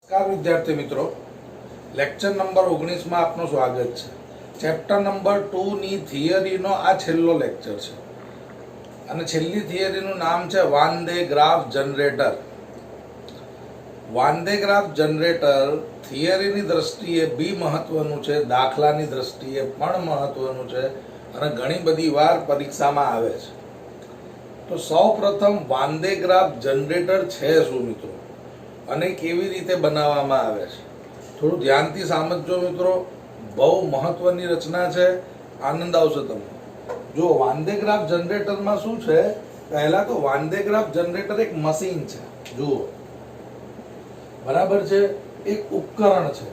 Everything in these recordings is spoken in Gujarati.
નમસ્કાર વિદ્યાર્થી મિત્રો, લેક્ચર નંબર 19 માં આપનું સ્વાગત છે. ચેપ્ટર નંબર 2 ની થિયરીનો આ છેલ્લો લેક્ચર છે અને છેલ્લી થિયરીનું નામ છે વાન દે ગ્રાફ જનરેટર. વાન દે ગ્રાફ જનરેટર થિયરીની દ્રષ્ટિએ બી મહત્વનું છે, દાખલાની દ્રષ્ટિએ પણ મહત્વનું છે અને ઘણી બધી વાર પરીક્ષામાં આવે છે. તો સૌપ્રથમ વાન દે ગ્રાફ જનરેટર છે શું મિત્રો અને કેવી રીતે બનાવવામાં આવે છે, થોડું ધ્યાનથી સમજજો મિત્રો. બહુ મહત્વની રચના છે, આનંદ આવશે તમને. જો વાન દે ગ્રાફ જનરેટરમાં શું છે, પહેલા તો વાન દે ગ્રાફ જનરેટર એક મશીન છે, જુઓ બરાબર છે, એક ઉપકરણ છે.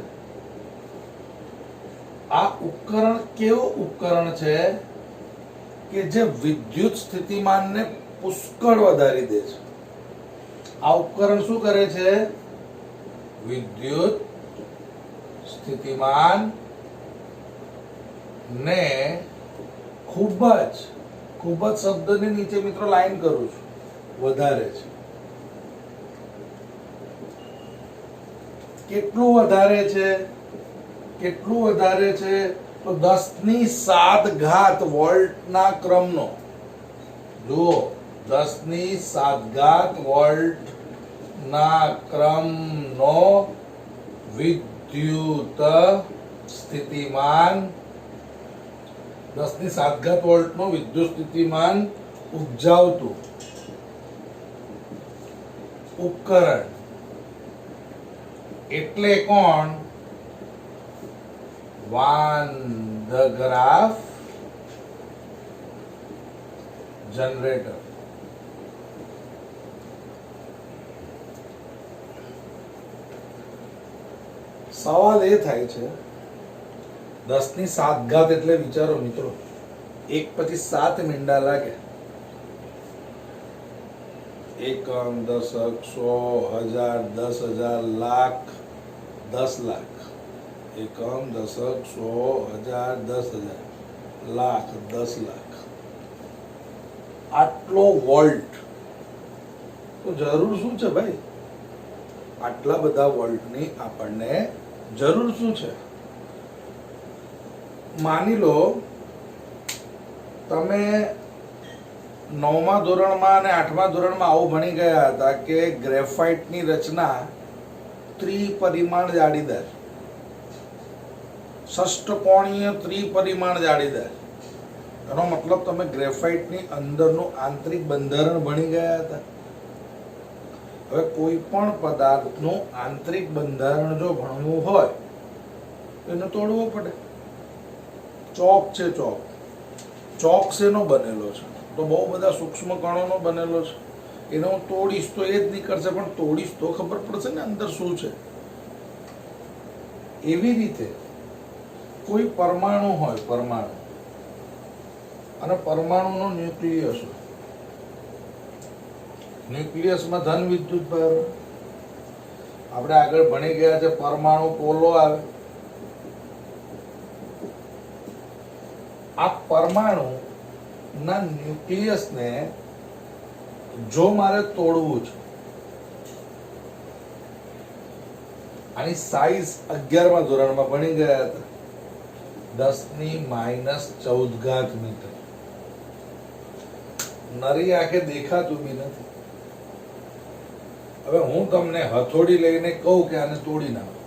આ ઉપકરણ કેવું ઉપકરણ છે કે જે વિદ્યુત સ્થિતિમાનને પુષ્કળ વધારી દે છે. આ ઉપકરણ શું કરે છે? વિદ્યુત સ્થિતિમાન ને ખૂબ જ શબ્દની નીચે મિત્રો લાઈન કરું છું, વધારે છે. કેટલું વધારે છે? તો 10⁷ વોલ્ટના ક્રમનો. જુઓ, 10⁷ વોલ્ટના ક્રમનો વિદ્યુત સ્થિતિમાન, 10⁷ વોલ્ટનો વિદ્યુત સ્થિતિમાન ઉપજાવતું ઉપકરણ એટલે કોણ? વાન દ ગ્રાફ જનરેટર. સવાલ એ થાય છે, 10⁷ એટલે વિચારો મિત્રો, એક પછી 7 મીંડા લાગે. એકમ, દશક, 100, 1000, 10,000, લાખ, 10 લાખ. એકમ, દશક, 100, 1000, 10,000, લાખ, 10 લાખ. આટલો વોલ્ટ તો જરૂર શું છે ભાઈ? આટલા બધા વોલ્ટની આપણને જરૂર શું છે? માની લો તમે 9મા ધોરણમાં અને 8મા ધોરણમાં આવું ભણી ગયા હતા કે ગ્રેફાઇટની રચના ત્રિપરિમાણ જાળીદાર, ષષ્ઠકોણીય ત્રિપરિમાણ જાળીદાર. એનો મતલબ તમે ગ્રેફાઇટની અંદરનું આંતરિક બંધારણ ભણી ગયા હતા. હવે કોઈ પણ પદાર્થનું આંતરિક બંધારણ જો ભણવું હોય એને તોડવું પડે. ચોક છે, ચોક શેનો બનેલો છે? તો બહુ બધા સૂક્ષ્મ કણોનો બનેલો છે. એને હું તોડીશ તો એ જ નીકળશે, પણ તોડીશ તો ખબર પડશે ને અંદર શું છે. એવી રીતે કોઈ પરમાણુ હોય, પરમાણુ અને પરમાણુનો ન્યુક્લિયસ હોય. ન્યુક્લિયસમાં ધન વિદ્યુત ભાર. આપણે આગળ ભણી ગયા છે પરમાણુ પોલો આવે. આ પરમાણુ ના ન્યુક્લિયસને જો મારે તોડવું છે, આની સાઈઝ 11મા ધોરણમાં ભણી ગયા હતા, 10⁻14 મીટર. નરી આંખે દેખાતું બી નથી. હવે હું તમને હથોડી લઈને કહું કે આને તોડી નાખો,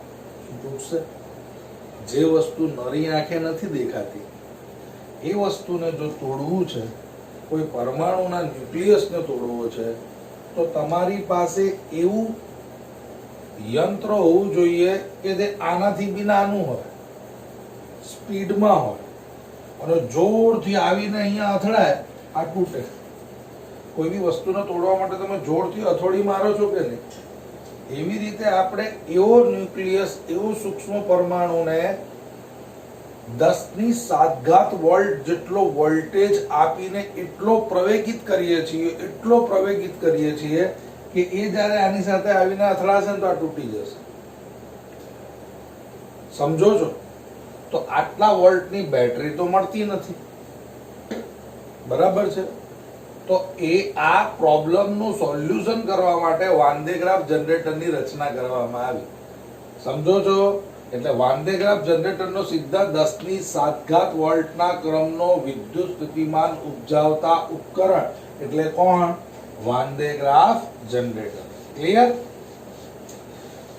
શું તૂટશે? જે વસ્તુ નરી આંખે નથી દેખાતી એ વસ્તુને જો તોડવું છે, કોઈ પરમાણુના ન્યુક્લિયસને તોડવો છે, તો તમારી પાસે એવું યંત્ર હોવું જોઈએ કે જે આનાથી બી નાનું હોય, સ્પીડમાં હોય અને જોરથી આવીને અહીંયા અથડાય, આ તૂટે. કોઈ બી વસ્તુને તોડવા માટે તમે જોરથી હથોડી મારો છો કે નહીં? એવી રીતે આપણે એવો ન્યુક્લિયસ, એવું સૂક્ષ્મ પરમાણુને 10⁷ વોલ્ટ જેટલો વોલ્ટેજ આપીને એટલો પ્રવેગિત કરીએ છીએ કે એ જ્યારે આની સાથે આવીને અથડાશે ને તો આ તૂટી જશે. સમજો છો? તો આટલા વોલ્ટની બેટરી તો મળતી નથી, બરાબર છે? તો એ આ પ્રોબ્લેમનું સોલ્યુશન કરવા માટે વાન દે ગ્રાફ જનરેટરની રચના કરવામાં આવી. સમજો છો? એટલે વાન ડે ગ્રાફ જનરેટરનો સીધા 10 ની 7 વોલ્ટના ક્રમનો વિદ્યુત સ્થિતિમાન ઉપજાવતા ઉપકરણ એટલે કોણ? Van day graph generator. Clear?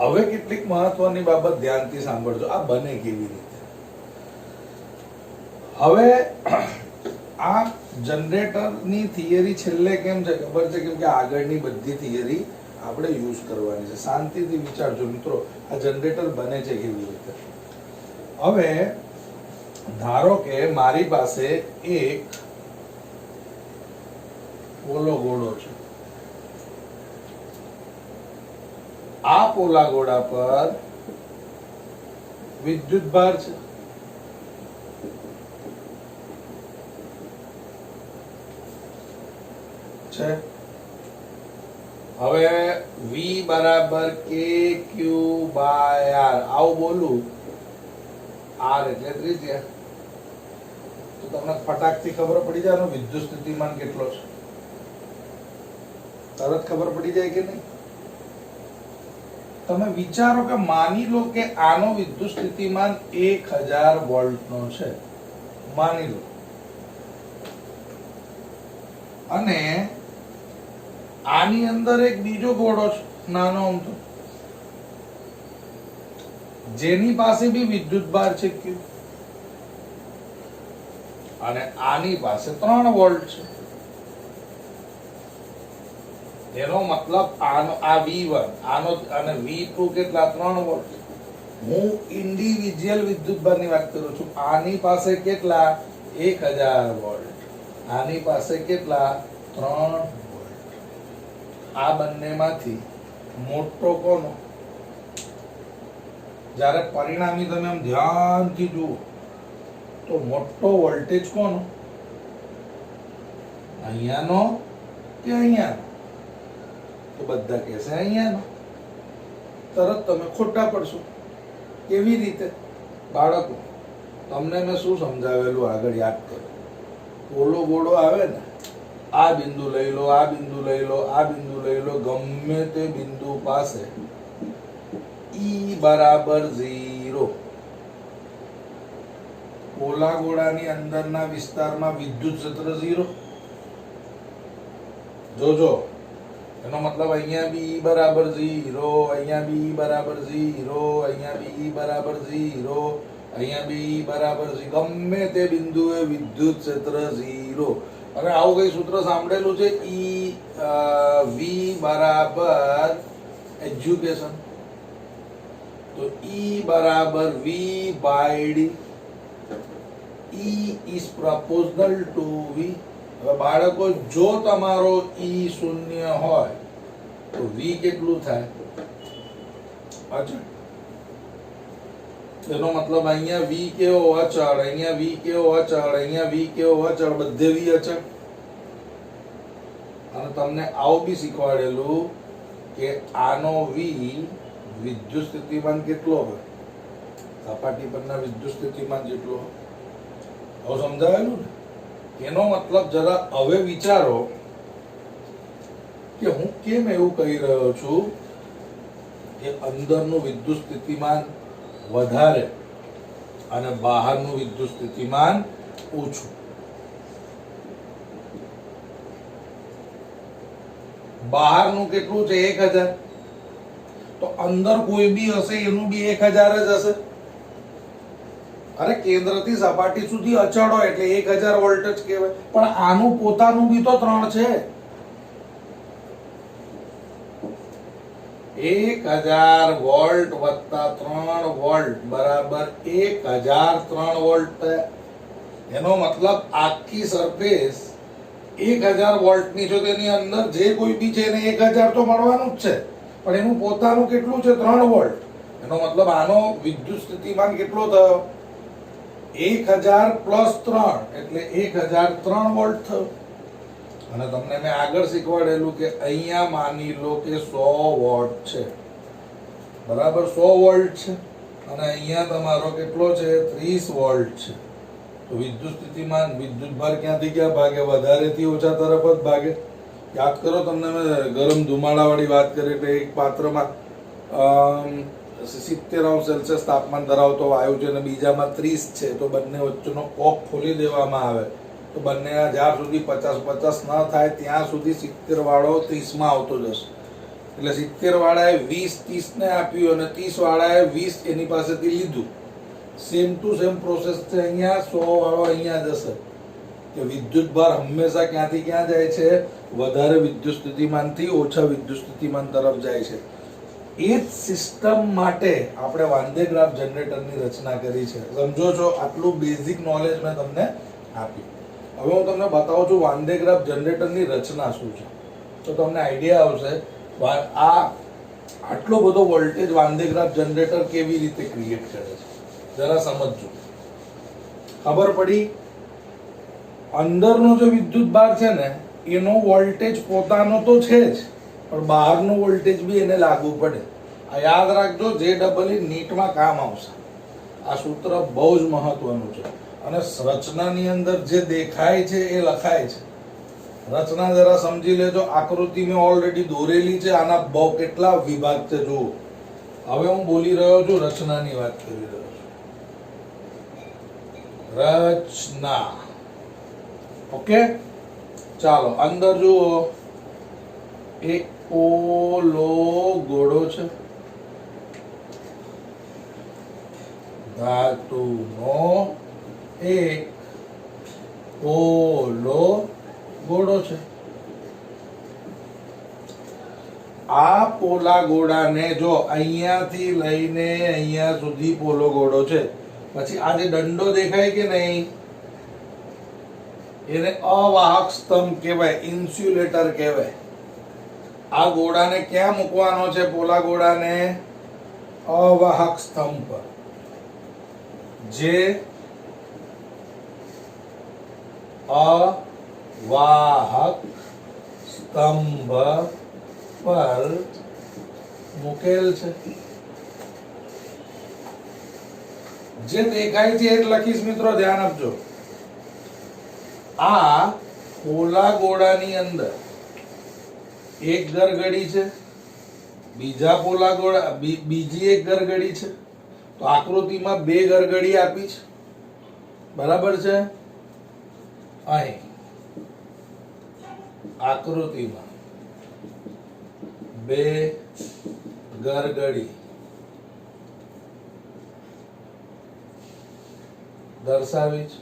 હવે કેટલીક મહત્વની બાબત ધ્યાનથી સાંભળજો. આ બને કેવી રીતે? હવે આ જનરેટરની થિયરી છેલ્લે કેમ છે ખબર છે? કેમ કે આગળની બધી થિયરી આપણે યુઝ કરવાની છે. શાંતિથી વિચારજો મિત્રો, આ જનરેટર બને છે કેવી રીતે. હવે ધારો કે મારી પાસે એક પોલો ગોળો છે. આ પોલા ગોળા પર વિદ્યુત ભાર છે. હવે V બરાબર KQ બાય R આવું બોલું. R એટલે ત્રિજ્યા. તો તમને ફટાકથી ખબર પડી જાય વિદ્યુત સ્થિતિમાન કેટલો છે. તરત ખબર પડી જાય કે નહીં? તમે વિચારો કે માની લો કે આનો વિદ્યુત સ્થિતિમાન 1000 વોલ્ટ નો છે. માની લો. અને આની અંદર એક બીજો ગોળો છે નાનો અમથો, જેની પાસે બી વિદ્યુત ભાર છે Q, અને આની પાસે 3 વોલ્ટ છે. એનો મતલબ આનો આ V1 આનો અને V2 કેટલા? 3 વોલ્ટ. હું ઇન્ડિવિડ્યુઅલ વિદ્યુત ભારની વાત કરું છું. આની પાસે કેટલા? 1000 વોલ્ટ. આની પાસે કેટલા? 3 વોલ્ટ. આ બંનેમાંથી મોટો કોનો? જ્યારે પરિણામી તમે આમ ધ્યાનથી જુઓ તો મોટો વોલ્ટેજ કોનો? અહીંયાનો કે અહીંયાનો? તો બધા કહેશે અહીંયાનો. તરત તમે ખોટા પડશો. કેવી રીતે? બાળકો, તમને મેં શું સમજાવેલું આગળ યાદ કરો. પોલો ગોળો આવે ને, આ બિંદુ લઈ લો, આ બિંદુ લઈ લો, આ બિંદુ લઈ લો, ગમે તે બિંદુ પાસે E બરાબર 0. પોલા ગોળાની અંદરના વિસ્તારમાં વિદ્યુત ક્ષેત્ર 0. જોજો, એનો મતલબ અહીંયા બી E બરાબર 0, અહીંયા બી E બરાબર 0, અહીંયા બી E બરાબર 0, અહીંયા બી E બરાબર 0. ગમે તે બિંદુએ વિદ્યુત ક્ષેત્ર 0. અને આવું કઈ સૂત્ર સાંભળેલું છે? V બરાબર એજ્યુકેશન. તો E બરાબર V by D. E is proportional to V. હવે બાળકો, જો તમારો E શૂન્ય હોય તો V કેટલું થાય? અચળ. એનો મતલબ અહીંયા V કેવો? અચળ. અહીંયા V કેવો? અચળ. અહીંયા V કેવો? અચળ. બધે V અચળ. અને તમને આવું બી શીખવાડેલું કે આનો V વિદ્યુત સ્થિતિમાન કેટલો હોય? સપાટી પરના વિદ્યુત સ્થિતિમાન જેટલો હોય. હવે સમજાવેલું ને? એનો મતલબ જરા હવે વિચારો કે હું કેમ એવું કહી રહ્યો છું કે અંદરનું વિદ્યુત સ્થિતિમાન વધારે અને બહારનું વિદ્યુત સ્થિતિમાન ઓછું. બહારનું કેટલું છે? 1000. તો અંદર કોઈ બી હશે એનું બી 1000 જ હશે. અરે કેન્દ્રથી સપાટી સુધી અચળ હોય એટલે 1000 વોલ્ટ જ કહેવાય. પણ આનું પોતાનું બી તો 3 છે. 1000 વોલ્ટ વત્તા 3 વોલ્ટ બરાબર 1003 વોલ્ટ થયા. એનો મતલબ આખી સરફેસ 1000 વોલ્ટની છે. તેની અંદર જે કોઈ બી છે એને 1000 તો મળવાનું જ છે. પણ એનું પોતાનું કેટલું છે? 3 વોલ્ટ. એનો મતલબ આનો વિદ્યુત સ્થિતિમાન કેટલો થયો? 1000 પ્લસ 3 એટલે 1003 વોલ્ટ થયો. અને તમને મેં આગળ શીખવાડેલું કે અહીંયા માની લો કે 100 વોટ છે. બરાબર 100 વોલ્ટ છે. અને અહીંયા તમારો કેટલો છે? 30 વોલ્ટ છે. તો વિદ્યુત સ્થિતિમાન વિદ્યુત ભાર ક્યાંથી ક્યાં ભાગે? વધારેથી ઓછા તરફ જ ભાગે. યાદ કરો, તમને મેં ગરમ ધુમાડા વાળી વાત કરી એટલે એક પાત્રમાં 70°C તાપમાન ધરાવતો વાયુ છે અને બીજામાં 30 છે, તો બંને વચ્ચેનો કોક ખોલી દેવામાં આવે તો બંને જ્યાં સુધી 50-50 ન થાય ત્યાં સુધી 70 વાળો 30 માં આવતો જશે. એટલે 70 વાળાએ 20 30 ને આપ્યું અને 30 વાળાએ 20 એની પાસેથી લીધું. સેમ ટુ સેમ પ્રોસેસ છે. અહીંયા 100 વાળો અહીંયા જશે કે વિદ્યુત ભાર હંમેશા ક્યાંથી ક્યાં જાય છે? વધારે વિદ્યુત સ્થિતિમાનથી ઓછા વિદ્યુત સ્થિતિમાન તરફ જાય છે. એ જ સિસ્ટમ માટે આપણે વાન દે ગ્રાફ જનરેટરની રચના કરી છે. સમજો છો? આટલું બેઝિક નોલેજ મેં તમને આપ્યું. હવે હું તમને બતાવું છું વાન દે ગ્રાફ જનરેટરની રચના શું છે, તો તમને આઈડિયા આવશે આ આટલો બધો વોલ્ટેજ વાન દે ગ્રાફ જનરેટર કેવી રીતે ક્રિએટ કરે છે. જરા સમજજો. ખબર પડી? અંદરનો જે વિદ્યુત ભાર છે ને એનો વોલ્ટેજ પોતાનો તો છે જ, પણ બહારનો વોલ્ટેજ બી એને લાગુ પડે. આ યાદ રાખજો, જે ડબલ નીટમાં કામ આવશે. આ સૂત્ર બહુ જ મહત્વનું છે અને રચનાની અંદર જે દેખાય છે એ લખાય છે. રચના જરા સમજી લેજો. આકૃતિ મેં ઓલરેડી દોરેલી છે. આના બહુ કેટલા વિભાગ છે જુઓ. હવે હું બોલી રહ્યો છું, રચનાની વાત કરી રહ્યો છું. રચના. ઓકે, ચાલો અંદર જુઓ. એક પોલો ગોળો છે, ધાતુનો એક પોલો ગોળો છે. આ પોલા ગોળાને જો અહીંયાથી લઈને અહીંયા સુધી પોલો ગોળો છે, પછી આ જે દંડો દેખાય કે નહીં, એને અવાહક સ્તંભ કહેવાય, ઇન્સ્યુલેટર કહેવાય. આ ગોળાને ક્યાં મૂકવાનો છે? પોલા ગોળાને અવાહક સ્તંભ પર. જે અવાહક સ્તંભ પર મૂકેલ છે. જે દેખાય છે એ જ લખીશ મિત્રો, ધ્યાન આપજો. આ પોલા ગોળાની અંદર એક ગરગડી છે, બીજા પોલા ગોળા બીજી એક ગરગડી છે. તો આકૃતિમાં બે ગરગડી આપી છે, બરાબર છે? અહીં આકૃતિમાં બે ગરગડી દર્શાવી છે.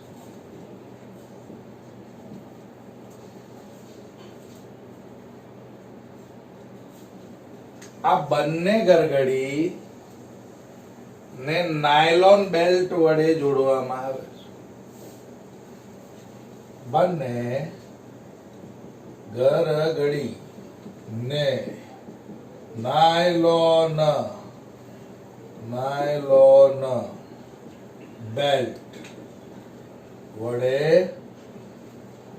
આ બંને ગરગડી ને નાયલોન બેલ્ટ વડે જોડવામાં આવે છે. બંને ગરગડી ને નાયલોન બેલ્ટ વડે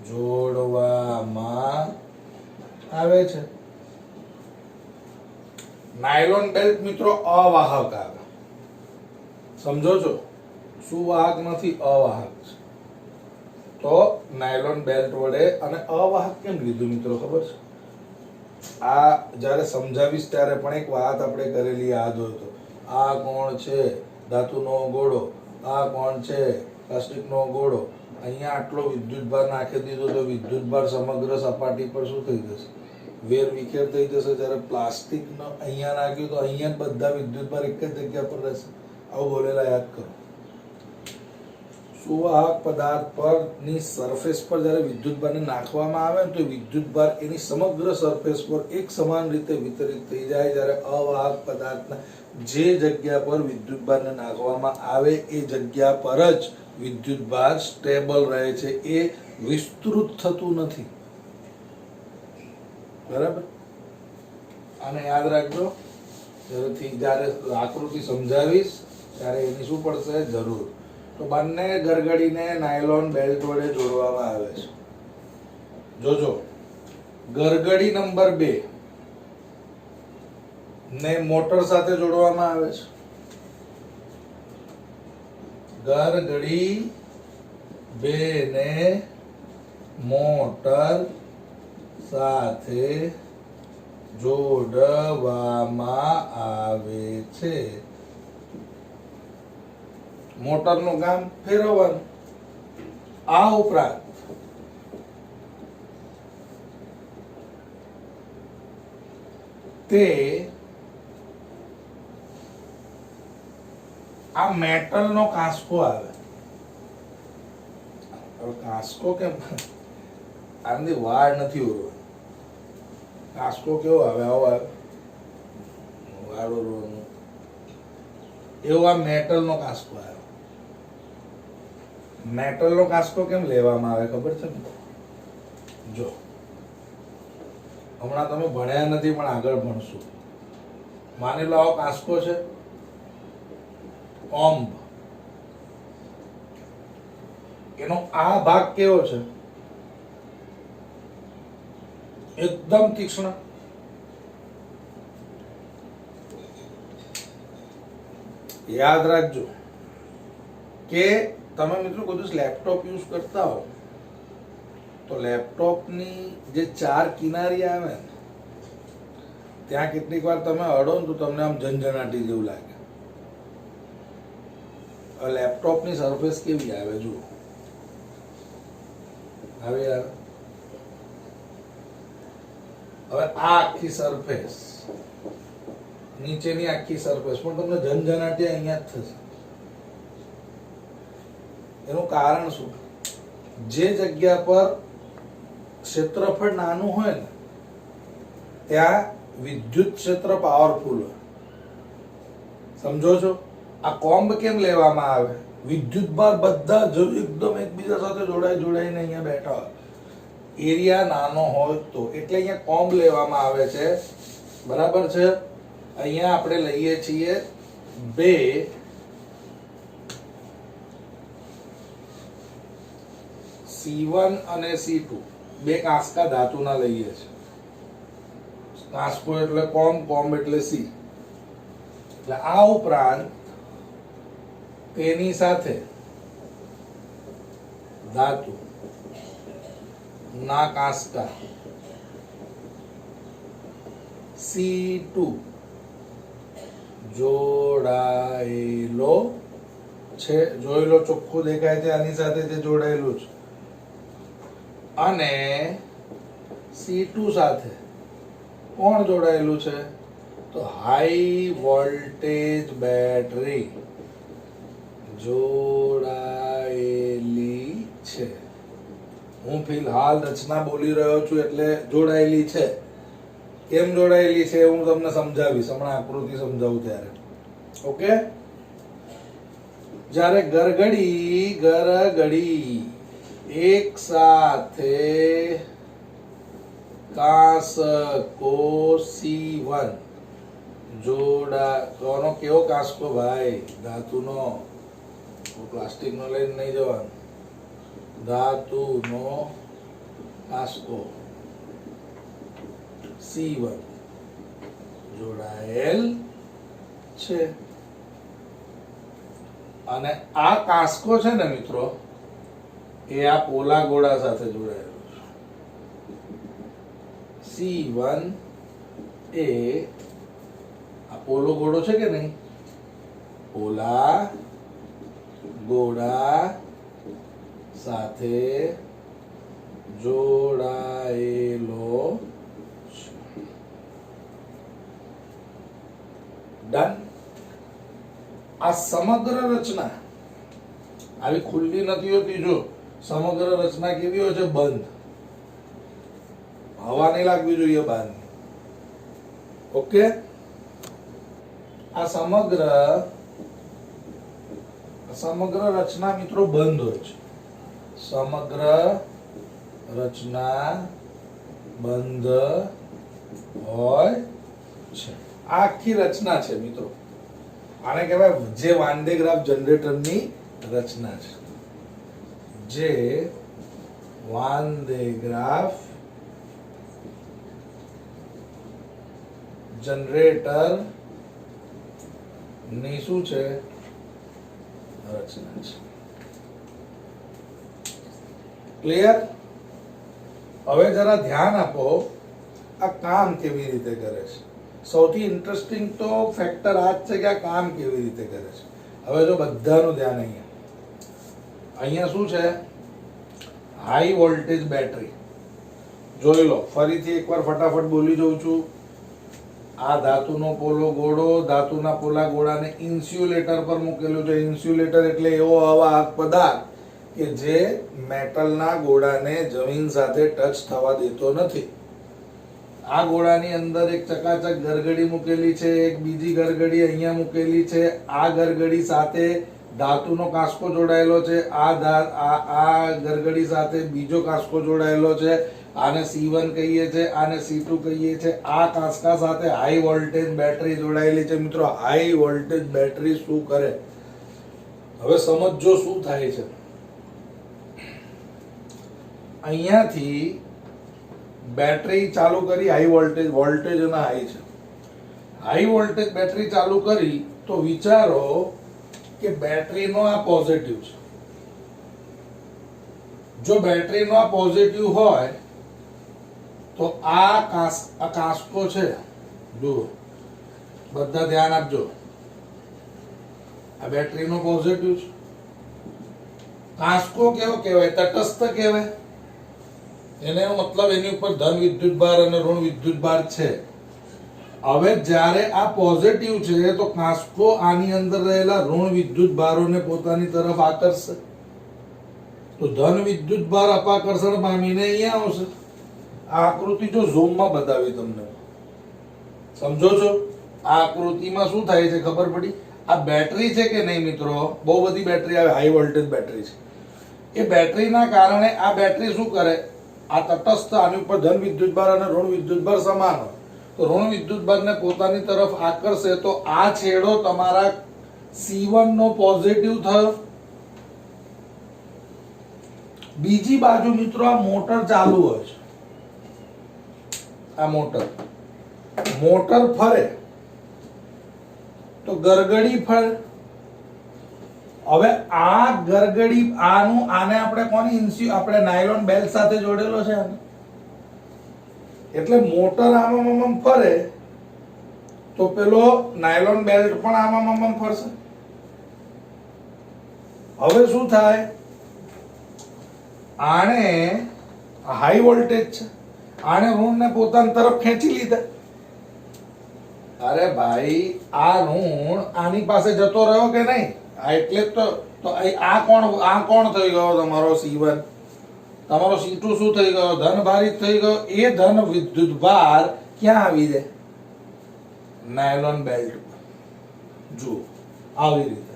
જોડવામાં આવે છે. નાયલોન બેલ્ટ મિત્રો અવાહક આવે, સમજો છો? સુવાહક નથી, અવાહક છે. તો નાયલોન બેલ્ટ વડે. અને અવાહક કેમ લીધું મિત્રો ખબર છે? આ જ્યારે સમજાવીશ ત્યારે પણ એક વાત આપણે કરેલી યાદ હોય તો, આ કોણ છે? ધાતુનો ગોળો. આ કોણ છે? પ્લાસ્ટિકનો ગોળો. અહીંયા આટલો વિદ્યુત ભાર નાખી દીધો તો વિદ્યુત ભાર સમગ્ર સપાટી પર શું થઈ જશે? વેર વિખેર થઈ જશે. જ્યારે પ્લાસ્ટિક અહીંયા નાખ્યું તો અહીંયા જ બધા વિદ્યુત ભાર એક જ જગ્યા પર રહેશે. આવું બોલેલા યાદ કરો. સુવાહક પદાર્થ પરની સરફેસ પર જ્યારે વિદ્યુત ભારને નાખવામાં આવે તો વિદ્યુત ભાર એની સમગ્ર સરફેસ પર એક સમાન રીતે વિતરિત થઈ જાય. જ્યારે અવાહક પદાર્થના જે જગ્યા પર વિદ્યુત ભારને નાખવામાં આવે એ જગ્યા પર જ વિદ્યુત ભાર સ્ટેબલ રહે છે, એ વિસ્તૃત થતું નથી. બરાબર? આને યાદ રાખજો. જ્યારે આકૃતિ સમજાવીશ ત્યારે એની શું પડશે જરૂર. તો બંને ગરગડીને નાયલોન બેલ્ટ વડે જોડવામાં આવે છે. જોજો, ગરગડી નંબર 2 ને મોટર સાથે જોડવામાં આવે છે. ગરગડી 2 ને મોટર સાથે જોડવામાં આવે છે. મોટરનું કામ ફેરવવાનું. આ ઉપરાંત તે આ મેટલનો કાંસકો આવે. હવે કાંસકો કેમ આની વાળ નથી ઉરવા. કાંસકો કેવો આવે? આવો આવે વાળ ઉરવાનું. એવો આ મેટલનો કાંસકો આવે. મેટલનો કાંસકો કેમ લેવામાં આવે ખબર છે ને? જો હમણાં તમે ભણ્યા નથી પણ આગળ ભણશું. માની લો આવો કાંસકો છે, કોમ્બ. એનો આ ભાગ કેવો છે? એકદમ તીક્ષ્ણ. યાદ રાખજો કે તમે મિત્રો કોઈ દિવસ લેપટોપ યુઝ કરતા હો તો લેપટોપની જે 4 કિનારી આવે ને ત્યાં કેટલીક વાર તમે અડો ને તો તમને આમ ઝંઝણાટી જેવું લાગે. હવે લેપટોપની સરફેસ કેવી આવે જુઓ. હવે યાર હવે આ આખી સરફેસ, નીચેની આખી સરફેસ પણ તમને ઝંઝણાટી અહીંયા જ થશે. એનું કારણ શું? જે જગ્યા પર ક્ષેત્રફળ નાનું હોય ને ત્યાં વિદ્યુત ક્ષેત્ર પાવરફુલ હોય. સમજો છો? આ કોમ્બ કેમ લેવામાં આવે? વિદ્યુત ભાર બધા જ એકદમ એકબીજા સાથે જોડાઈને અહીંયા બેઠા હોય. એરિયા નાનો હોય તો એટલે અહીંયા કોમ્બ લેવામાં આવે છે. બરાબર છે? અહીંયા આપણે લઈએ છીએ 2 C1 અને C2 બે કાંસકા ધાતુના લઈએ છીએ. કાંસકો એટલે કોમ્બ એટલે C. એટલે આ ઉપરાંત તેની સાથે ધાતુ ના કાંસકા C2 જોડાયેલો છે. જોઈ લો, ચોખ્ખું દેખાય છે. આની સાથે તે જોડાયેલું છે. અને C2 સાથે કોણ જોડાયેલું છે? તો હાઈ વોલ્ટેજ બેટરી જોડાયેલી છે. હું ફિલહાલ રચના બોલી રહ્યો છું એટલે જોડાયેલી છે. કેમ જોડાયેલી છે હું તમને સમજાવીશ. હમણાં આકૃતિ સમજાવું ત્યારે. ઓકે? જ્યારે ગરગડી એક સાથે કાંસકો C1 જોડાવાનો. કેવો કાંસકો ભાઈ? ધાતુનો. પ્લાસ્ટિકનો લઈને નહીં જવાનું. ધાતુનો કાંસકો C1 જોડાયેલ છે. અને આ કાંસકો છે ને મિત્રો, એ આ પોલા ગોળા સાથે જોડાયેલો છે. C1 એ આ પોલો ગોળો છે કે નહીં? પોલા ગોળા સાથે જોડાયેલો છે. ડન. આ સમગ્ર રચના આવી ખુલ્લી નથી હોતી. જો સમગ્ર રચના કેવી હોય છે? બંધ. હવા નહીં લાગવી જોઈએ બહાર. ઓકે? આ સમગ્ર રચના મિત્રો બંધ હોય છે. સમગ્ર રચના બંધ હોય છે. આ આખી રચના છે મિત્રો. આને કહેવાય જે વાન ડે ગ્રાફ જનરેટરની રચના છે. જે વાન ડે ગ્રાફ જનરેટર ની શું છે? રચના છે. ક્લિયર? હવે જરા ધ્યાન આપો આ કામ કેવી રીતે કરે છે. સૌથી ઇન્ટરેસ્ટિંગ તો ફેક્ટર આ જ છે કે આ કામ કેવી રીતે કરે છે. હવે જો બધાનું ધ્યાન અહીંયા શું છે? High voltage battery. જોઈ લો, ફરીથી એકવાર ફટાફટ બોલી જઉં છું. આ ધાતુનો પોલો ગોળો, ધાતુના પોલા ગોળાને ઇન્સ્યુલેટર પર મૂકેલું છે. ઇન્સ્યુલેટર એટલે એવો અવાહક પદાર્થ કે જે મેટલના ગોળાને જમીન સાથે ટચ થવા દેતો નથી. આ ગોળાની અંદર એક ચકાચક ગરગડી મૂકેલી છે, એક બીજી ગરગડી અહીંયા મૂકેલી છે. આ ગરગડી સાથે ધાતુનો કાંસકો જોડાયેલો છે. આ ગરગડી સાથે બીજો કાંસકો જોડાયેલો છે. આને C1 કહીએ છે, આને C2 કહીએ છે. આ કાંસકા સાથે હાઈ વોલ્ટેજ બેટરી જોડાયેલી છે. મિત્રો, હાઈ વોલ્ટેજ બેટરી શું કરે? હવે સમજો શું થાય છે. અહીંયાથી બેટરી ચાલુ કરી, હાઈ વોલ્ટેજ અને હાઈ છે. હાઈ વોલ્ટેજ બેટરી ચાલુ કરી તો વિચારો કે બેટરીનો આ પોઝિટિવ છે. જો બેટરીનો આ પોઝિટિવ હોય તો આ કાંસકો છે, જુઓ, બધા ધ્યાન આપજો. આ બેટરીનો પોઝિટિવ છે. કાંસકો કેવો કહેવાય? તટસ્થ કહેવાય. એનો મતલબ એની ઉપર ધન વિદ્યુતભાર અને ઋણ વિદ્યુતભાર છે. હવે જ્યારે આ પોઝિટિવ છે તો કાંસકો આની અંદર રહેલા ઋણ વિદ્યુતભારોને પોતાની તરફ આકર્ષશે. તો ધન વિદ્યુતભાર અપાકર્ષણ પામીને અહીંયા આવશે. આ આકૃતિ જો ઝૂમમાં બતાવી તમને, સમજો છો? આ આકૃતિમાં શું થાય છે ખબર પડી? આ બેટરી છે કે નહીં મિત્રો? બહુ બધી બેટરી આવે, હાઈ વોલ્ટેજ બેટરી છે. એ બેટરીના કારણે આ બેટરી શું કરે? આ તટસ્થ, આની ઉપર ધન વિદ્યુતભાર અને ઋણ વિદ્યુતભાર સમાન હોય તો ઋણ વિદ્યુતભારને પોતાની તરફ આકર્ષે તો આ છેડો તમારા C1 નો પોઝિટિવ થયો. બીજી બાજુ મિત્રો આ મોટર ચાલુ હોય છે. આ મોટર ફરે તો ગરગડી ફરે. હવે આ ગરગડી આને આપણે આપણે નાયલોન બેલ્ટ સાથે જોડેલો છે આને. એટલે મોટર આમ ફરે તો પેલો નાયલોન બેલ્ટ પણ આમ ફરશે. હવે શું થાય? આને હાઈ વોલ્ટેજ છે, આને ઋણને પોતાની તરફ ખેંચી લીધા. અરે ભાઈ, આ ઋણ આની પાસે જતો રહ્યો કે નહીં? એટલે તો આ કોણ થઈ ગયો? તમારો C1. તમારો C2 શું થઈ ગયો? ધન ભારિત થઈ ગયો. એ ધન વિદ્યુતભાર ક્યાં આવી જાય? નાયલોન બેલ્ટ પર. જુઓ, આવી રીતે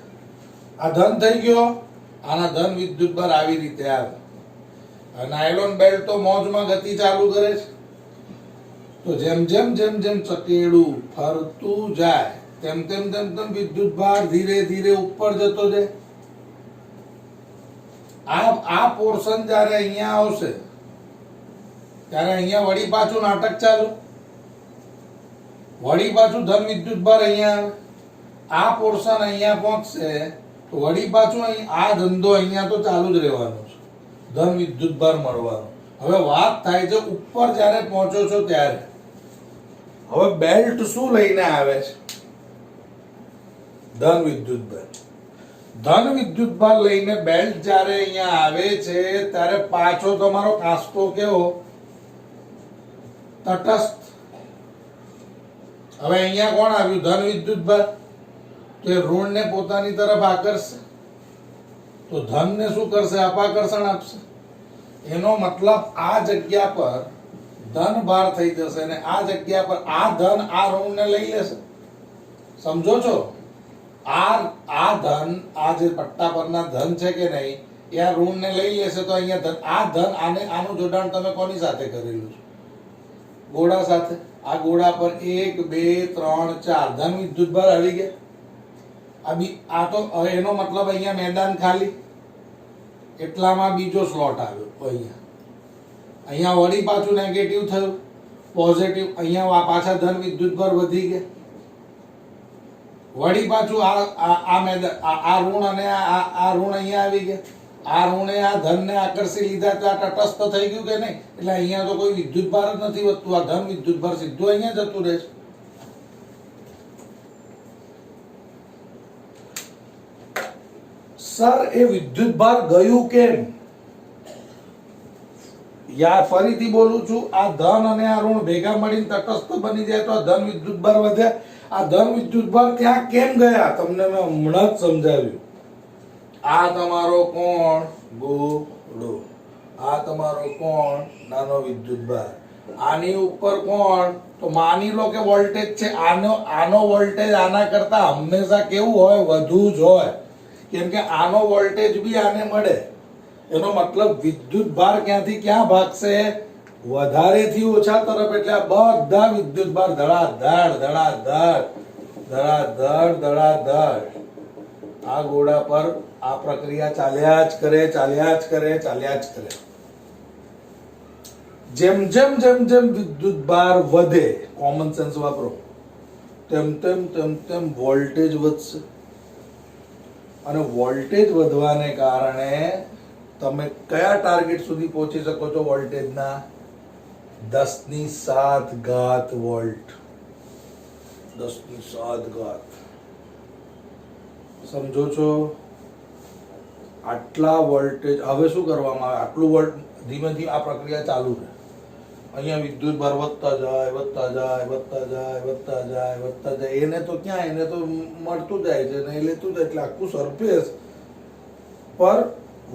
આ ધન થઈ ગયો, આના ધન વિદ્યુતભાર આવી રીતે આવે. નાયલોન બેલ્ટ તો મોજમાં ગતિ ચાલુ કરે છે. તો જેમ જેમ ચકેડું ફરતું જાય તેમ વિદ્યુતભાર ધીરે ધીરે ઉપર જતો જાય. આ પોર્શન જ્યારે અહીંયા આવશે ત્યારે અહીંયા વળી પાછું નાટક ચાલુ. વળી પાછું ધન વિદ્યુતભાર અહીંયા આવે. આ પોર્શન અહીંયા પહોંચશે તો વળી પાછું આ ધંધો અહીંયા તો ચાલુ જ રહેવાનો છે, ધન વિદ્યુતભાર મળવાનો. હવે વાત થાય છે ઉપર જ્યારે પહોંચો છો ત્યારે. હવે બેલ્ટ શું લઈને આવે છે? ધન વિદ્યુતભાર. ધન વિદ્યુતભાર લઈને બેલ્ટ જ્યારે અહીંયા આવે છે ત્યારે પાછો તમારો કાંસકો કેવો? તટસ્થ. હવે અહીંયા કોણ આવ્યું? ધન વિદ્યુતભાર. તો એ ઋણને પોતાની તરફ આકર્ષશે તો ધનને શું કરશે? અપાકર્ષણ આપશે. એનો મતલબ આ જગ્યા પર ધન ભાર થઈ જશે અને આ જગ્યા પર આ ધન આ ઋણને લઈ લેશે. સમજો છો? આ ધન, આ જે પટ્ટા પરના ધન છે કે નહીં, એ આ ઋણને લઈ લેશે તો અહીંયા ધન, આ ધન આનું જોડાણ તમે કોની સાથે કરેલું છે? ગોળા સાથે. આ ગોળા પર 1 2 3 4 ધન વિદ્યુતભાર આવી ગયા. આ તો એનો મતલબ અહીંયા મેદાન ખાલી. એટલામાં બીજો સ્લોટ આવ્યો. અહીંયા વળી પાછું નેગેટિવ થયું, પોઝિટિવ. અહીંયા પાછા ધન વિદ્યુતભાર વધી ગયા. વળી પાછું આ મેદાન, આ ઋણ અને આ ઋણ અહીંયા આવી ગયા. આ ઋણે આ ધનને આકર્ષી લીધા તો આ તટસ્થ થઈ ગયું કે નહીં? એટલે અહીંયા તો કોઈ વિદ્યુતભાર જ નથી વધતું. આ ધન વિદ્યુતભાર સીધું અહીંયા જતું રહે છે. સર એ વિદ્યુતભાર ગયું કેમ? યા ફરીથી બોલું છું, આ ધન અને આ ઋણ ભેગા મળીને તટસ્થ બની જાય તો આ ધન વિદ્યુતભાર વધે. આ ધન વિદ્યુતભાર ત્યાં કેમ ગયા તમને મેં હમણાં જ સમજાવ્યું. આ તમારો કોણ ગોળો, આ તમારો કોણ નાનો વિદ્યુતભાર, આની ઉપર કોણ તો માની લો કે વોલ્ટેજ છે, આનો વોલ્ટેજ આના કરતા હંમેશા કેવું હોય વધુ જ હોય, કેમ કે આનો વોલ્ટેજ બી આને મળે. એનો મતલબ વિદ્યુતભાર ક્યાંથી ક્યાં ભાગશે? વધારેથી ઓછા તરફ. એટલે આ બધા વિદ્યુતભાર ધડાધડ ધડાધડ ધડાધડ ધડાધડ આ ગોળા પર આ પ્રક્રિયા ચાલ્યા જ કરે, ચાલ્યા જ કરે, ચાલ્યા જ કરે. જેમ જેમ જેમ જેમ વિદ્યુતભાર વધે, કોમન સેન્સ વાપરો, તેમ તેમ તેમ તેમ વોલ્ટેજ વધશે. અને વોલ્ટેજ વધવાને કારણે તમે કયા ટાર્ગેટ સુધી પહોંચી શકો છો વોલ્ટેજના? 10⁷ વોલ્ટ. 10⁷. સમજો છો? આટલા વોલ્ટેજ. હવે શું કરવામાં આવે? આટલું વોલ્ટ ધીમે ધીમે આ પ્રક્રિયા ચાલુ છે. અહીંયા વિદ્યુત ભાર વધતા જાય, વધતા જાય, વધતા જાય, વધતા જાય, વધતા જાય. એને તો ક્યાં, એને તો મળતું જાય છે ને એ લેતું જાય. એટલે આખું સરફેસ પર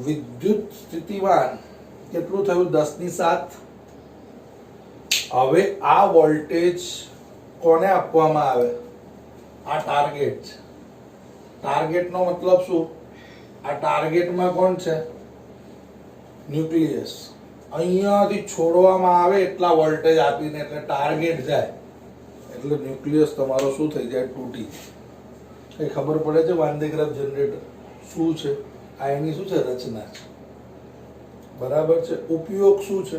વિદ્યુત સ્થિતિમાન કેટલું થયું? 10⁷. હવે આ વોલ્ટેજ કોને આપવામાં આવે? આ ટાર્ગેટ. ટાર્ગેટનો મતલબ શું? આ ટાર્ગેટમાં કોણ છે? ન્યુક્લિયસ. અહીંયાથી છોડવામાં આવે એટલા વોલ્ટેજ આપીને, એટલે ટાર્ગેટ જાય એટલે ન્યુક્લિયસ તમારો શું થઈ જાય? તૂટી જાય. એ ખબર પડે છે વાન દે ગ્રાફ જનરેટર શું છે? આ એની શું છે? રચના છે. બરાબર છે. ઉપયોગ શું છે?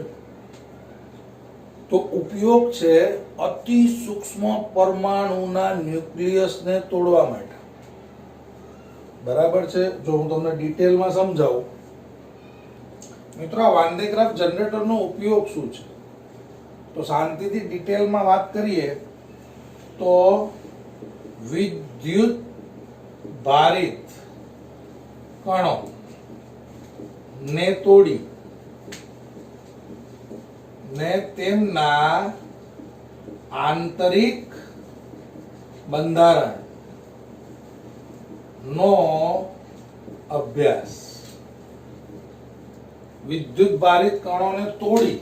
તો ઉપયોગ છે અતિ સૂક્ષ્મ પરમાણુના ન્યુક્લિયસને તોડવા માટે. બરાબર છે. જો હું તમને ડિટેલમાં સમજાવું મિત્રો, આ વાન દે ગ્રાફ જનરેટરનો ઉપયોગ શું છે તો શાંતિથી ડિટેલમાં વાત કરીએ તો વિદ્યુત ભારિત કણો ને તોડી ને તેમના આંતરિક બંધારણ નો અભ્યાસ. વિદ્યુત ભારિત કણોને તોડી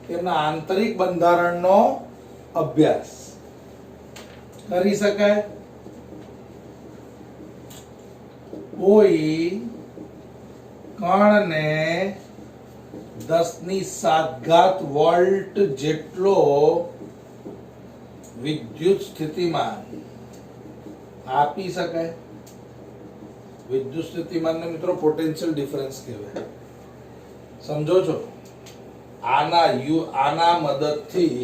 તેમના આંતરિક બંધારણનો અભ્યાસ કરી શકાય. કોઈ કણને 10⁷ વોલ્ટ જેટલો વિદ્યુત સ્થિતિમાન આપી શકાય. વિદ્યુત સ્થિતિમાનને મિત્રો પોટેન્શિયલ ડિફરન્સ કહેવાય. સમજો છો? આના મદદથી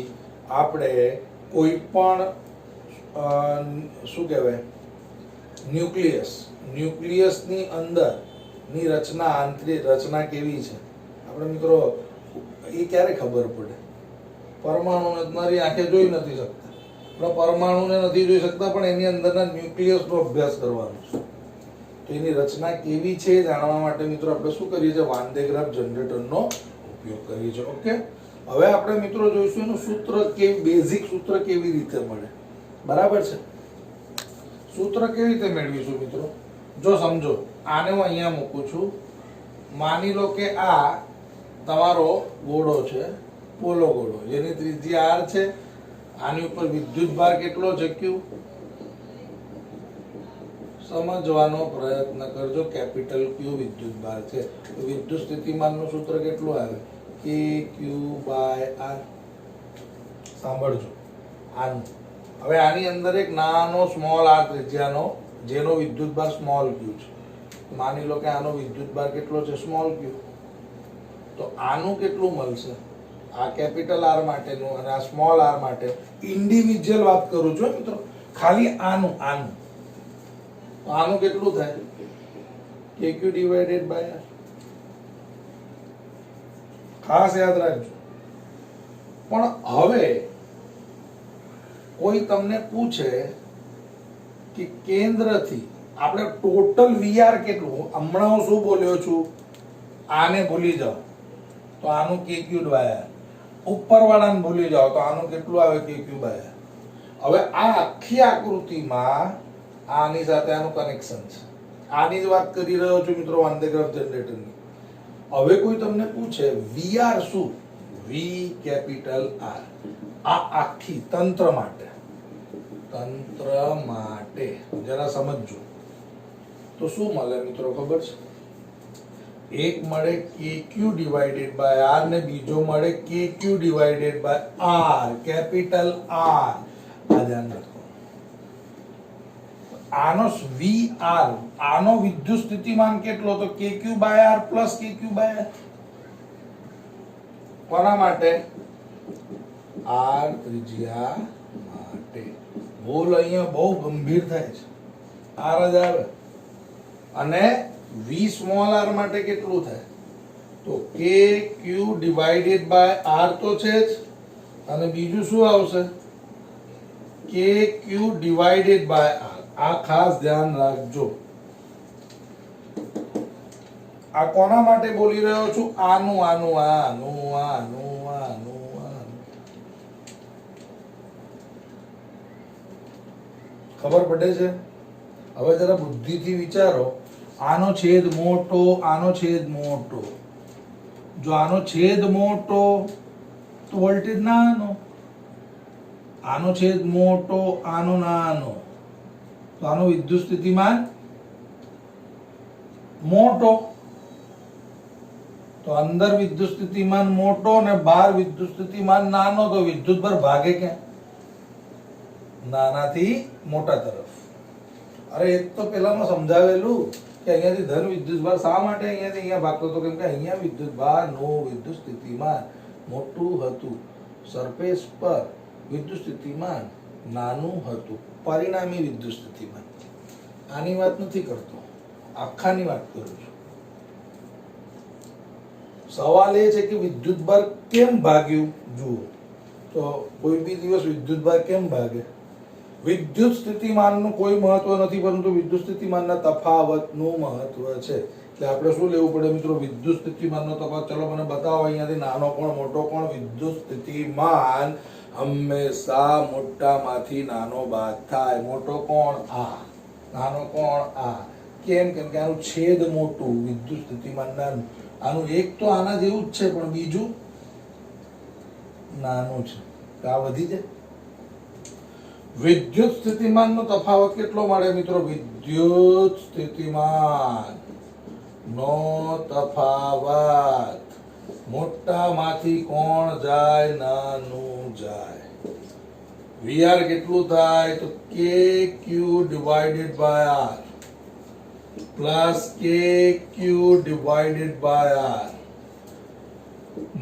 આપણે કોઈ પણ શું કહેવાય ન્યુક્લિયસની અંદરની રચના, આંતરિક રચના કેવી છે આપણે મિત્રો એ ક્યારે ખબર પડે? પરમાણુને તમારી આંખે જોઈ નથી શકતા. આપણે પરમાણુને નથી જોઈ શકતા, પણ એની અંદરના ન્યુક્લિયસનો અભ્યાસ કરવાનો છે. તો એની રચના કેવી છે જાણવા માટે મિત્રો આપણે શું કરીએ છીએ? વાન દે ગ્રાફ જનરેટરનો ઉપયોગ કરીએ છીએ. ઓકે, હવે આપણે મિત્રો જોઈશું એનું સૂત્ર, બેઝિક સૂત્ર કેવી રીતે મળે. બરાબર છે. સૂત્ર કેવી રીતે મેળવીશું મિત્રો? જો સમજો, આને હું અહીંયા મૂકું છું. માની લો કે આ તમારો ગોળો છે, પોલો ગોળો, જેની ત્રિજ્યા r છે. આની ઉપર વિદ્યુત ભાર કેટલો છે? Q. સમજવાનો પ્રયત્ન કરજો. કેપિટલ Q વિદ્યુત ભાર છે. વિદ્યુત સ્થિતિમાનનું સૂત્ર કેટલું આવે? KQ/R. સાંભળજો આનું. હવે આની અંદર એક નાનો સ્મોલ r ત્રિજ્યાનો, જેનો વિદ્યુત ભાર સ્મોલ q છે. માની લો કે આનો વિદ્યુત ભાર કેટલો છે? Small q. તો આનું કેટલું મળશે? આ કેપિટલ R માટેનું અને આ સ્મોલ r માટે ઇન્ડિવિજ્યુઅલ વાત કરું છું મિત્રો, ખાલી આનું આનું કેટલું થાય? KQ/R. ખાસ યાદ રાખજો. પણ હવે કોઈ તમને પૂછે કે કેન્દ્રથી આપણે ટોટલ વીઆર કેટલું, હમણાં હું શું બોલ્યો છું, આને ભૂલી જાઓ તો આનું કે ક્યુબ વાયર, ઉપરવાળાને ભૂલી જાઓ તો આનું કેટલું આવે કે ક્યુબ વાયર. હવે આ આખી આકૃતિમાં આની સાથે આનું કનેક્શન છે. આની જ વાત કરી રહ્યો છું મિત્રો, વાન ધ ગ્રાફ જનરેટરની. હવે કોઈ તમને પૂછે વીઆર શું, વી કેપિટલ આર, આ આખી તંત્ર માટે જરા સમજજો તો શું મળે મિત્રો ખબર છે? એક મળે કે ક્યુ ડિવાઇડેડ બાય આર ને બીજો મળે કે Q divided by R, capital R. આ ધ્યાન રાખો. આનો વી આર, આનો વિદ્યુત સ્થિતિમાન કેટલો, તો કે ક્યુ બાય આર પ્લસ કે ક્યુ બાય આર. કોના માટે? આર ત્રિજ્યા માટે. ભૂલ અહીંયા બહુ ગંભીર થાય છે. આર જ આવે. અને વી સ્મોલ આર માટે કેટલું થાય, તો કે ક્યુ ડિવાઇડેડ બાય આર તો છે જ, અને બીજું શું આવશે, કે ક્યુ ડિવાઇડેડ બાય આર. આ ખાસ ધ્યાન રાખજો. આ કોના માટે બોલી રહ્યો છું? આનું આનું આનું આનું આનું આનું. ખબર પડે છે? હવે જરા બુદ્ધિથી વિચારો. આનો છેદ મોટો, આનો છેદ મોટો. જો આનો છેદ મોટો તો વોલ્ટેજ નાનો, આનો છેદ મોટો, આનો નાનો, તો આનો વિદ્યુત સ્થિતિમાન મોટો. તો અંદર વિદ્યુત સ્થિતિમાન મોટો અને બહાર વિદ્યુત સ્થિતિમાન નાનો, તો વિદ્યુત પર ભાગે ક્યાં? નાનાથી મોટા તરફ. અરે એ તો પેલામાં સમજાવેલું કે અહીંયાથી ધન વિદ્યુત ભાર શા માટે અહીંયાથી અહીંયા ભાગતો હતો, કેમ કે અહીંયા વિદ્યુત ભાર નો વિદ્યુત સ્થિતિમાન મોટું હતું, સરફેસ પર વિદ્યુત સ્થિતિમાન નાનું હતું, પરિણામી વિદ્યુત સ્થિતિમાન. આની વાત નથી કરતો, આખાની વાત કરું છું. સવાલ એ છે કે વિદ્યુત ભાર કેમ ભાગ્યું. જુઓ તો કોઈ બી દિવસ વિદ્યુત ભાર કેમ ભાગે? વિદ્યુત સ્થિતિમાનનું કોઈ મહત્વ નથી, પરંતુ વિદ્યુત સ્થિતિમાનના તફાવતનું મહત્વ છે. એટલે આપણે શું લેવું પડે મિત્રો? વિદ્યુત સ્થિતિમાનનો તફાવત. ચલો મને બતાવો અહીંયાથી, નાનો કોણ મોટો કોણ? વિદ્યુત સ્થિતિમાન હંમેશા મોટામાંથી નાનો બાદ થાય. મોટો કોણ? આ. નાનો કોણ? આ. કેમ? કેમ કે આનું છેદ મોટું, વિદ્યુત સ્થિતિમાન નાનું. આનું એક તો આના જેવું જ છે, પણ બીજું નાનું છે. તો આ વધી જાય. વિદ્યુત સ્થિતિમાનનો તફાવત કેટલો મળે મિત્રો? વિદ્યુત સ્થિતિમાન નો તફાવત મોટામાંથી કોણ જાય? નાનું જાય. વીઆર કેટલું થાય? તો કે Q divided by R plus કે Q divided by R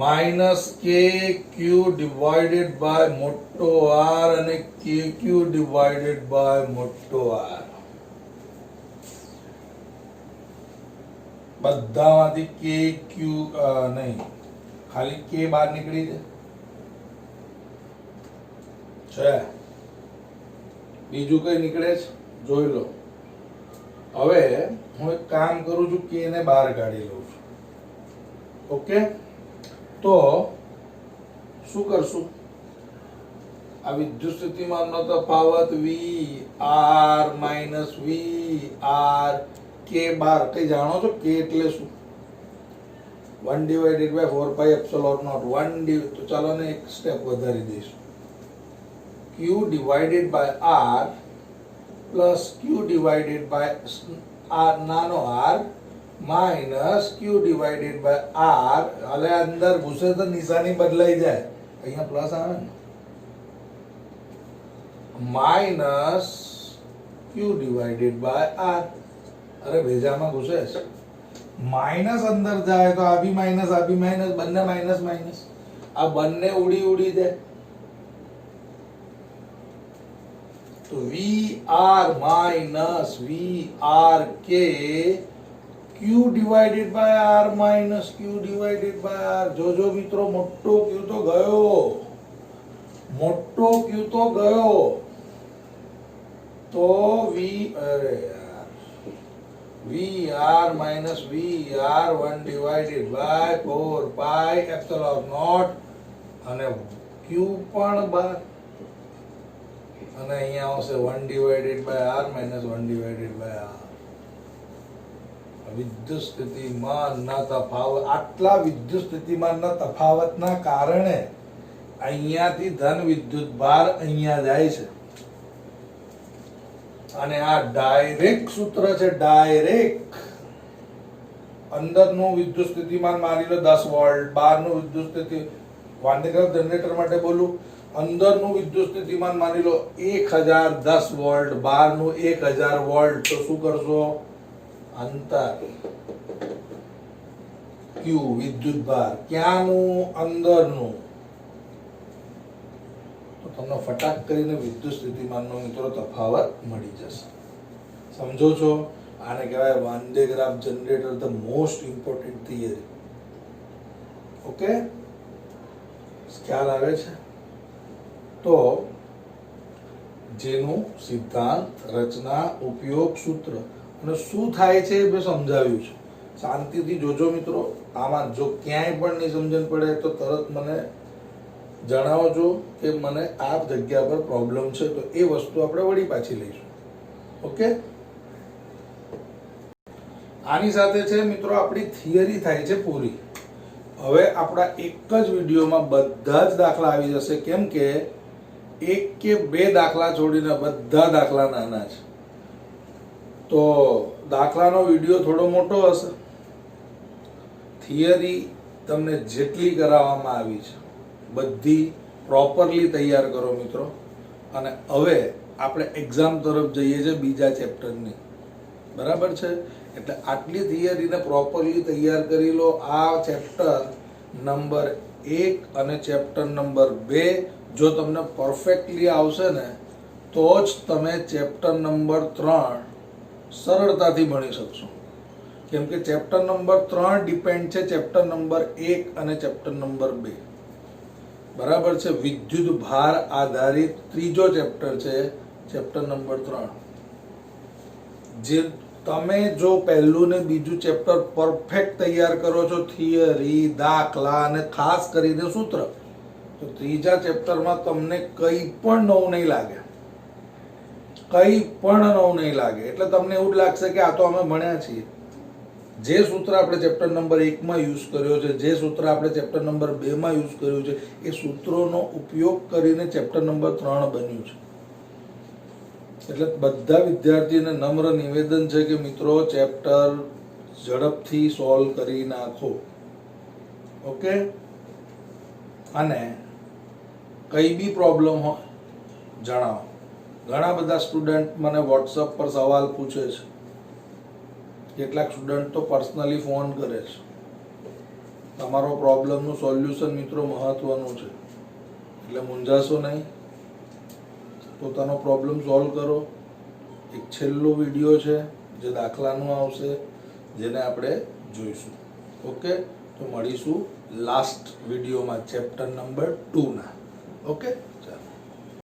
minus કે ક્યુ ડિવાઇડેડ બાય મોટો આર અને કે ક્યુ ડિવાઇડેડ બાય મોટો આર. બધામાંથી કે ક્યુ નહીં, ખાલી કે બહાર નીકળી છે. બીજું કઈ નીકળે છે? જોઈ લો. હવે હું એક કામ કરું છું, કે ને બહાર કાઢી લઉં છું. ઓકે, તો શું કરશું? આ વિદ્યુત સ્થિતિમાનનો તફાવત V R minus V R કે બાર. કઈ જાણો છો કે એટલે શું? 1 divided by 4 pi epsilon naught 1. તો ચાલો ને એક સ્ટેપ વધારી દઈશું. Q divided by R plus Q divided by R નાનો R minus Q divided by R. હવે અંદર ઘૂસે તો નિશાની બદલાઈ જાય, અહીંયા પ્લસ આવે ને, minus Q divided by R. અરે ભેજામાં ઘૂસે છે, માઇનસ અંદર જાય તો આ બી માઇનસ, આ બી માઇનસ, બંને માઇનસ માઇનસ. આ બંને ઉડી જાય. તો V R minus V R કે Q divided by R minus Q divided by R. જોજો મિત્રો, મોટો ક્યુ તો ગયો, મોટો ક્યુ તો ગયો. તો વી, અરે યાર VR minus VR1 divided by 4 pi epsilon naught અને Q પણ 12 અને અહીંયા આવશે 1 divided by R minus 1 divided by R. વિદ્યુત સ્થિતિમાનના તફાવત, આટલા વિદ્યુત સ્થિતિમાનના તફાવતના કારણે અહીંયાથી ધન વિદ્યુત ભાર અહીંયા જાય છે અને આ ડાયરેક્ટ સૂત્ર છે. ડાયરેક્ટ અંદરનું વિદ્યુત સ્થિતિમાન માની લો 10 વોલ્ટ, બહારનું વિદ્યુત સ્થિતિ વાંદેગ્રાફ જનરેટર માટે બોલું, અંદરનું વિદ્યુત સ્થિતિમાન માની લો 1010 વોલ્ટ, બહારનું 1000 વોલ્ટ. તો શું કરશો? અંતર Q વિદ્યુત ભાર ક્યાંનું? અંદરનું. તો તમને ફટાક કરીને વિદ્યુત સ્થિતિમાનનો મિત્રો તફાવત મળી જશે. સમજો છો? આને કહેવાય Van de Graaff generator, the most important theory. Okay, ખ્યાલ આવે છે? તો જેનું સિદ્ધાંત, રચના, ઉપયોગ, સૂત્ર અને શું થાય છે એ મેં સમજાવ્યું છે. શાંતિથી જોજો મિત્રો. આમાં જો ક્યાંય પણ નહીં સમજણ પડે તો તરત મને જણાવજો કે મને આ જગ્યા પર પ્રોબ્લેમ છે, તો એ વસ્તુ આપણે વળી પાછી લઈશું. ઓકે, આની સાથે છે મિત્રો આપણી થિયરી થાય છે પૂરી. હવે આપણા એક જ વિડીયોમાં બધા જ દાખલા આવી જશે, કેમ કે એક કે બે દાખલા છોડીને બધા દાખલા નાના છે. તો દાખલાનો વિડીયો થોડો મોટો હશે. થિયરી તમને જેટલી કરાવવામાં આવી છે બધી પ્રોપરલી તૈયાર કરો મિત્રો. અને હવે આપણે એક્ઝામ તરફ જઈએ છીએ બીજા ચેપ્ટરની. બરાબર છે? એટલે આટલી થિયરીને પ્રોપરલી તૈયાર કરી લો. આ ચેપ્ટર નંબર 1 અને ચેપ્ટર નંબર 2 જો તમને પરફેક્ટલી આવશે ને તો જ તમે ચેપ્ટર નંબર 3 સરળતાથી ભણી શકશો. કેમ કે ચેપ્ટર નંબર 3 ડિપેન્ડ છે ચેપ્ટર નંબર 1 અને ચેપ્ટર નંબર 2. બરાબર છે? વિદ્યુત ભાર આધારિત ત્રીજો ચેપ્ટર છે ચેપ્ટર નંબર 3. જે તમે જો પહેલું ને બીજું ચેપ્ટર પરફેક્ટ તૈયાર કરો છો, થિયરી, દાખલા અને ખાસ કરીને સૂત્ર, તો ત્રીજા ચેપ્ટરમાં તમને કંઈ પણ નવું નહીં લાગે. કંઈ પણ નવું નહીં લાગે. એટલે તમને એવું જ લાગશે કે આ તો અમે ભણ્યા છીએ. જે સૂત્ર આપણે ચેપ્ટર નંબર 1 માં યુઝ કર્યો છે, જે સૂત્ર આપણે ચેપ્ટર નંબર 2 માં યુઝ કર્યું છે, એ સૂત્રોનો ઉપયોગ કરીને ચેપ્ટર નંબર 3 બન્યું છે. એટલે બધા વિદ્યાર્થીઓને નમ્ર નિવેદન છે કે મિત્રો ચેપ્ટર ઝડપથી સોલ્વ કરી નાખો. ઓકે, અને કઈ બી પ્રોબ્લેમ હોય જણાવો. ઘણા બધા સ્ટુડન્ટ મને વોટ્સઅપ પર સવાલ પૂછે છે, કેટલાક સ્ટુડન્ટ તો પર્સનલી ફોન કરે છે. તમારો પ્રોબ્લેમનું સોલ્યુશન મિત્રો મહત્વનું છે, એટલે મૂંઝાશો નહીં. પોતાનો પ્રોબ્લેમ સોલ્વ કરો. એક છેલ્લો વિડીયો છે જે દાખલાનું આવશે, જેને આપણે જોઈશું. ઓકે, તો મળીશું લાસ્ટ વિડીયોમાં ચેપ્ટર નંબર 2 ના. ઓકે.